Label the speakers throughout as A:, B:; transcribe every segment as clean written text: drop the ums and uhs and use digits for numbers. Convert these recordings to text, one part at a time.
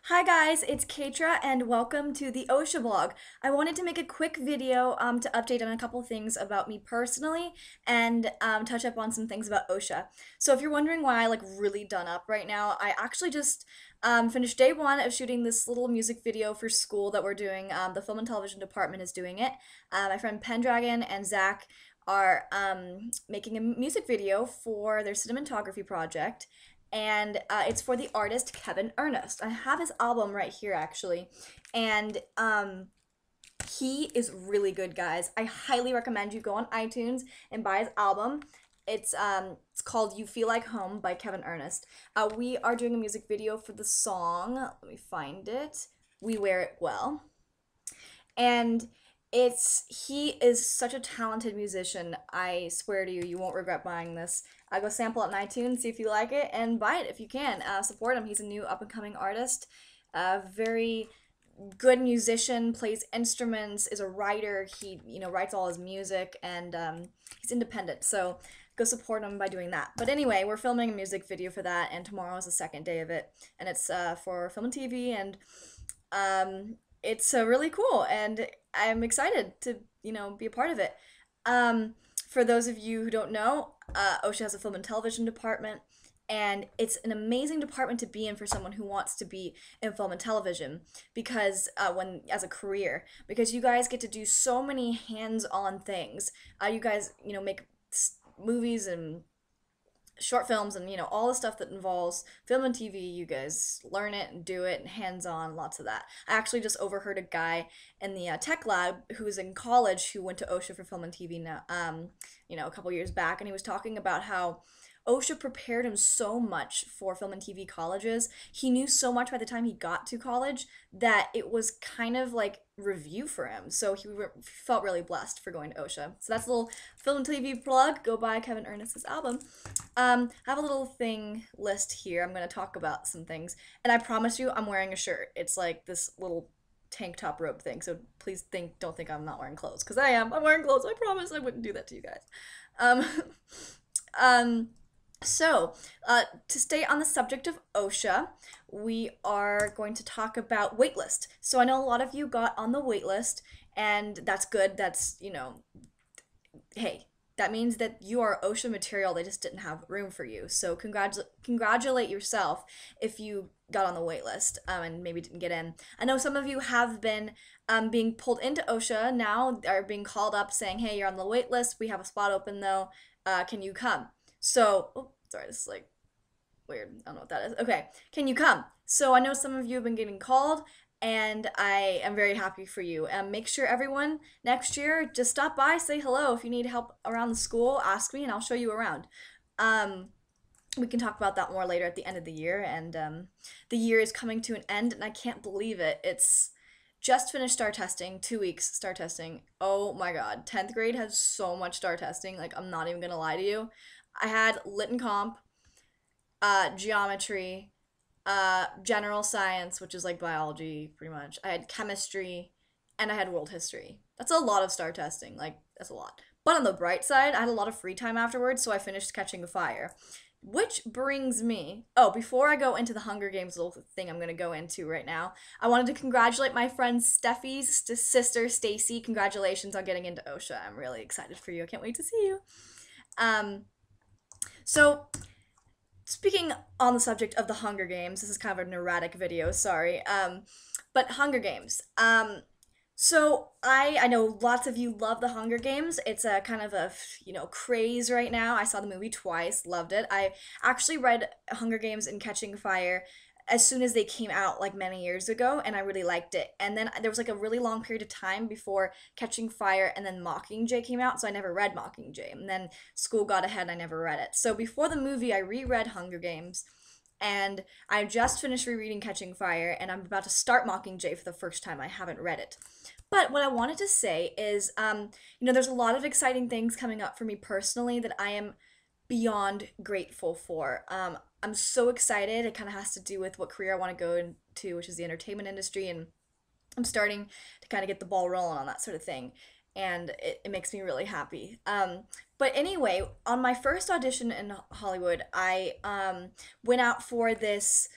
A: Hi guys, it's Katra and welcome to the OSHA blog. I wanted to make a quick video to update on a couple things about me personally and touch up on some things about OSHA. So if you're wondering why I like really done up right now, I actually just finished day one of shooting this little music video for school that we're doing. The film and television department is doing it. My friend Pendragon and Zach are making a music video for their cinematography project, and it's for the artist Kevin Ernest. I have his album right here actually, and he is really good, guys. I highly recommend you go on iTunes and buy his album. It's called "You Feel Like Home" by Kevin Ernest. We are doing a music video for the song. Let me find it. "We Wear It Well," and he is such a talented musician. I swear to you, you won't regret buying this. Go sample it on iTunes, see if you like it, and buy it if you can. Support him. He's a new up and coming artist. Very good musician, plays instruments, is a writer. He writes all his music, and he's independent. So go support him by doing that. But anyway, we're filming a music video for that, and tomorrow is the second day of it, and it's for film and TV, and it's really cool, and I'm excited to be a part of it. For those of you who don't know, OSHA has a film and television department, and it's an amazing department to be in for someone who wants to be in film and television, because when as a career, because you guys get to do so many hands-on things. You guys make movies and short films and all the stuff that involves film and TV. You guys learn it and do it and hands-on, lots of that. I actually just overheard a guy in the tech lab who's in college who went to OSHA for film and TV now, a couple years back, and he was talking about how OSHA prepared him so much for film and TV colleges. He knew so much by the time he got to college that it was kind of like review for him. So he felt really blessed for going to OSHA. So that's a little film and TV plug. Go buy Kevin Ernest's album. I have a little thing list here. I'm going to talk about some things. And I promise you, I'm wearing a shirt. It's like this little tank top robe thing. So please don't think I'm not wearing clothes, because I am. I'm wearing clothes. I promise I wouldn't do that to you guys. So, to stay on the subject of OSHA, we are going to talk about waitlist. So I know a lot of you got on the waitlist, and that's good. That's, hey, that means that you are OSHA material. They just didn't have room for you. So congratulate yourself if you got on the waitlist and maybe didn't get in. I know some of you have been being pulled into OSHA now, are being called up saying, hey, you're on the waitlist. We have a spot open though. Can you come? So, oh, sorry, this is like weird. I don't know what that is. Okay, can you come? So I know some of you have been getting called, and I am very happy for you. Make sure everyone next year just stop by, say hello. If you need help around the school, ask me, and I'll show you around. We can talk about that more later at the end of the year, and the year is coming to an end, and I can't believe it. It's just finished STAR testing, 2 weeks STAR testing. Oh my god, 10th grade has so much STAR testing, like I'm not even gonna lie to you. I had lit and comp, geometry, general science, which is like biology pretty much. I had chemistry, and I had world history. That's a lot of STAR testing, like that's a lot. But on the bright side, I had a lot of free time afterwards, so I finished Catching Fire. Which brings me, oh, before I go into the Hunger Games little thing I'm going to go into right now, I wanted to congratulate my friend Steffi's sister, Stacy. Congratulations on getting into OSHA. I'm really excited for you. I can't wait to see you. So, speaking on the subject of the Hunger Games, this is kind of a neurotic video, sorry. But Hunger Games. So I know lots of you love the Hunger Games. It's a kind of a, craze right now. I saw the movie twice, loved it. I actually read Hunger Games and Catching Fire as soon as they came out, like many years ago, and I really liked it. And then there was like a really long period of time before Catching Fire and then Mockingjay came out, so I never read Mockingjay. And then school got ahead and I never read it. So before the movie, I reread Hunger Games, and I just finished rereading Catching Fire, and I'm about to start Mockingjay for the first time. I haven't read it. But what I wanted to say is, there's a lot of exciting things coming up for me personally that I am beyond grateful for. I'm so excited. It kind of has to do with what career I want to go into, which is the entertainment industry, and I'm starting to kind of get the ball rolling on that sort of thing, and it makes me really happy. But anyway, on my first audition in Hollywood, I went out for this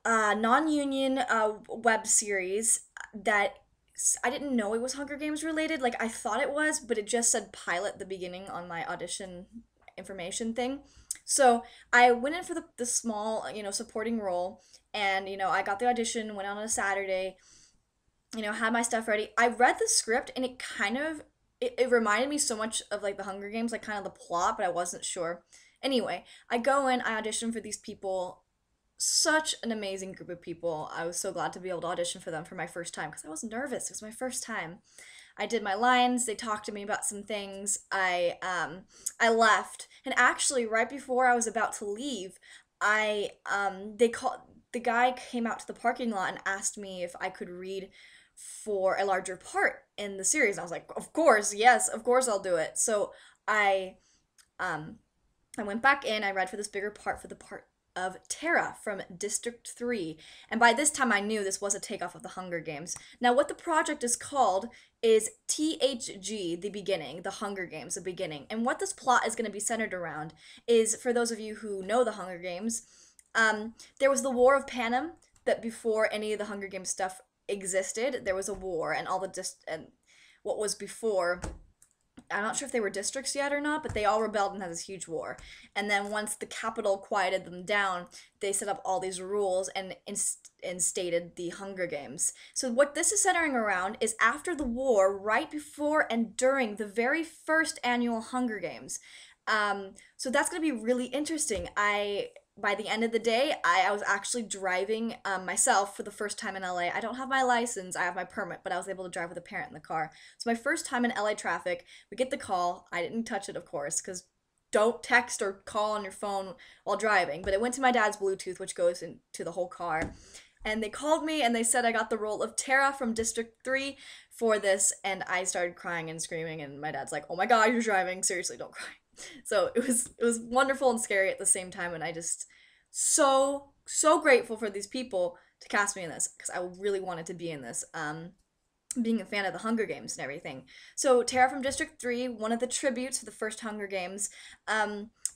A: non-union web series that I didn't know it was Hunger Games related. Like I thought it was, but it just said pilot at the beginning on my audition information thing. So I went in for the small, supporting role, and I got the audition, went on a Saturday, had my stuff ready. I read the script and it reminded me so much of like the Hunger Games, like kind of the plot, but I wasn't sure. Anyway, I go in, I audition for these people, such an amazing group of people. I was so glad to be able to audition for them for my first time because I was nervous. It was my first time. I did my lines. They talked to me about some things. I left, and actually, right before I was about to leave, they called the guy came out to the parking lot and asked me if I could read for a larger part in the series. And I was like, of course, yes, of course I'll do it. So I um I went back in, I read for this bigger part for the part of Tara from District 3. And by this time, I knew this was a takeoff of the Hunger Games. Now, what the project is called is THG, The Beginning, The Hunger Games, The Beginning. And what this plot is going to be centered around is, for those of you who know the Hunger Games, there was the War of Panem, that before any of the Hunger Games stuff existed, there was a war, and and what was before, I'm not sure if they were districts yet or not, but they all rebelled and had this huge war. And then once the capital quieted them down, they set up all these rules and instated the Hunger Games. So what this is centering around is after the war, right before and during the very first annual Hunger Games. So that's going to be really interesting. By the end of the day, I was actually driving myself for the first time in LA. I don't have my license, I have my permit, but I was able to drive with a parent in the car. So my first time in LA traffic, we get the call. I didn't touch it, of course, because don't text or call on your phone while driving. But it went to my dad's Bluetooth, which goes into the whole car. And they called me and they said I got the role of Tara from District 3 for this. And I started crying and screaming. And my dad's like, "Oh my God, you're driving. Seriously, don't cry." So it was wonderful and scary at the same time. And I just so grateful for these people to cast me in this because I really wanted to be in this. Being a fan of the Hunger Games and everything. So Tara from District 3, one of the tributes to the first Hunger Games.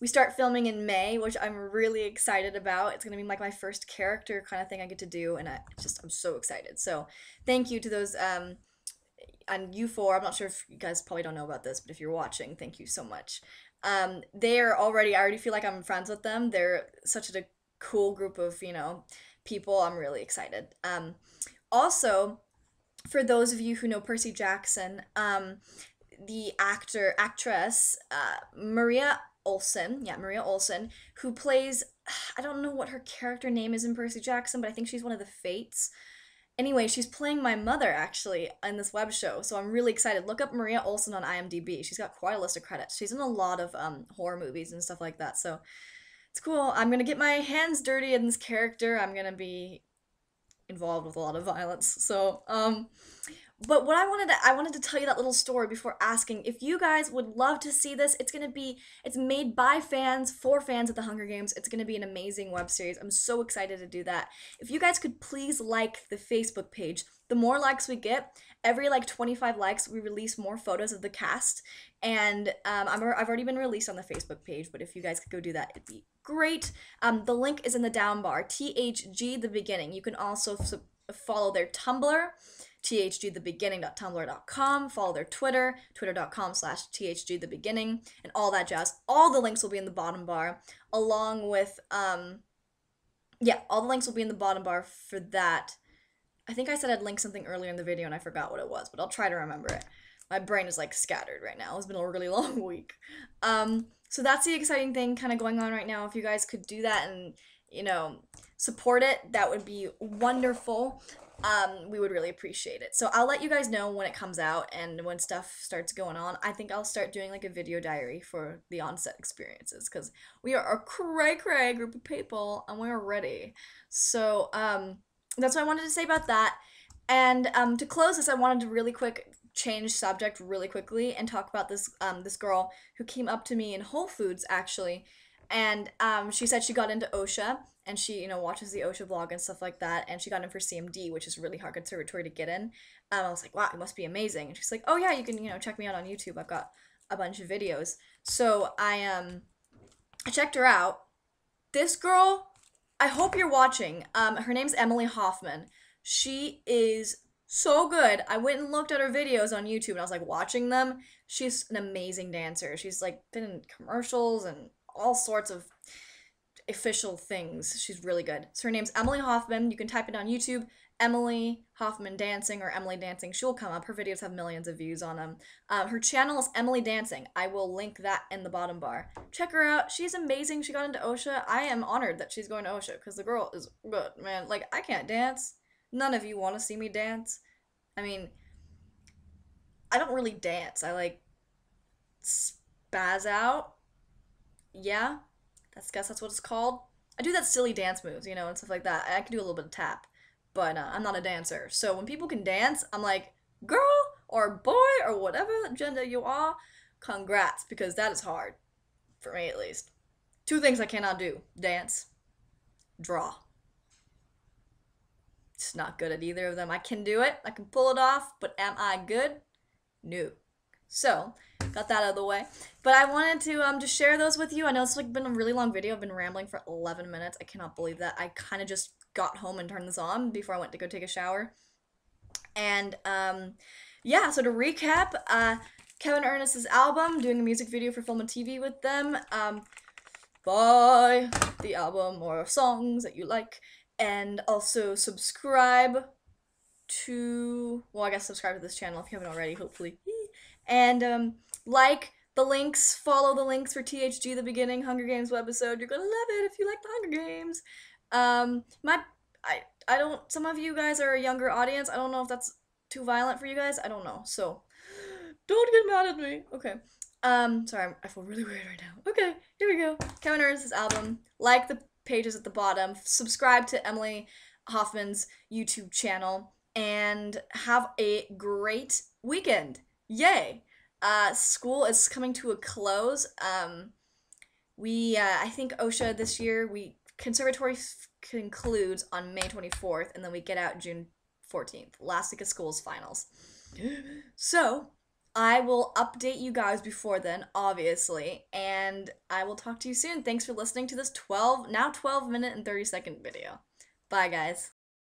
A: We start filming in May, which I'm really excited about. It's gonna be like my first character kind of thing I get to do, and I'm so excited. So thank you to those on U4. I'm not sure if you guys probably don't know about this, but if you're watching, thank you so much. I already feel like I'm friends with them. They're such a cool group of, people. I'm really excited. Also, for those of you who know Percy Jackson, the actress, Maria Olsen, who plays, I don't know what her character name is in Percy Jackson, but I think she's one of the Fates. Anyway, she's playing my mother actually in this web show, so I'm really excited. Look up Maria Olsen on IMDb. She's got quite a list of credits. She's in a lot of horror movies and stuff like that, so it's cool. I'm gonna get my hands dirty in this character. I'm gonna be involved with a lot of violence. So, but what I wanted to tell you that little story before asking if you guys would love to see this. It's made by fans for fans of the Hunger Games. It's gonna be an amazing web series. I'm so excited to do that. If you guys could please like the Facebook page. The more likes we get, every like 25 likes, we release more photos of the cast. And I've already been released on the Facebook page, but if you guys could go do that, it'd be great. The link is in the down bar. THG The Beginning. You can also follow their Tumblr, thgthebeginning.tumblr.com. Follow their Twitter, twitter.com/thgthebeginning, and all that jazz. All the links will be in the bottom bar, along with all the links will be in the bottom bar for that. I think I said I'd link something earlier in the video and I forgot what it was, but I'll try to remember it. My brain is like scattered right now. It's been a really long week. So that's the exciting thing kind of going on right now. If you guys could do that and, support it, that would be wonderful. We would really appreciate it. So I'll let you guys know when it comes out and when stuff starts going on. I think I'll start doing like a video diary for the onset experiences because we are a cray group of people and we're ready. So that's what I wanted to say about that. And to close this, I wanted to really quick change subject really quickly and talk about this girl who came up to me in Whole Foods actually, and she said she got into OSHA and she watches the OSHA vlog and stuff like that, and she got in for CMD, which is a really hard conservatory to get in. I was like, wow, it must be amazing. And she's like, oh yeah, you can check me out on YouTube. I've got a bunch of videos. So I checked her out. This girl, I hope you're watching. Her name's Emily Hoffman. She is so good. I went and looked at her videos on YouTube and I was like watching them. She's an amazing dancer. She's like been in commercials and all sorts of official things. She's really good. So her name's Emily Hoffman. You can type it on YouTube, Emily Hoffman Dancing or Emily Dancing. She'll come up. Her videos have millions of views on them. Her channel is Emily Dancing. I will link that in the bottom bar. Check her out. She's amazing. She got into OSHA. I am honored that she's going to OSHA because the girl is good, man. Like, I can't dance. None of you want to see me dance. I mean, I don't really dance. I like spaz out. Yeah, guess that's what it's called. I do that silly dance moves, and stuff like that. I can do a little bit of tap, but I'm not a dancer. So when people can dance, I'm like, girl or boy or whatever gender you are, congrats, because that is hard, for me at least. Two things I cannot do: dance, draw. Just not good at either of them. I can do it, I can pull it off, but am I good? No. So, got that out of the way. But I wanted to just share those with you. I know it's like been a really long video. I've been rambling for 11 minutes. I cannot believe that. I kind of just got home and turned this on before I went to go take a shower. And yeah, so to recap, Kevin Ernest's album, doing a music video for film and TV with them. Buy the album or songs that you like. And also subscribe to, well, I guess subscribe to this channel if you haven't already, hopefully. And like the links, follow the links for THG, the beginning Hunger Games webisode. You're gonna love it if you like the Hunger Games. I don't, some of you guys are a younger audience. I don't know if that's too violent for you guys. I don't know. So don't get mad at me. Okay. Sorry, I feel really weird right now. Okay, here we go. Kevin Ernest's album. Like the pages at the bottom. Subscribe to Emily Hoffman's YouTube channel. And have a great weekend. Yay! School is coming to a close. I think OSHA this year, conservatory concludes on May 24th, and then we get out June 14th. Last week of school's finals. So, I will update you guys before then, obviously, and I will talk to you soon. Thanks for listening to this 12 minute and 30-second video. Bye, guys.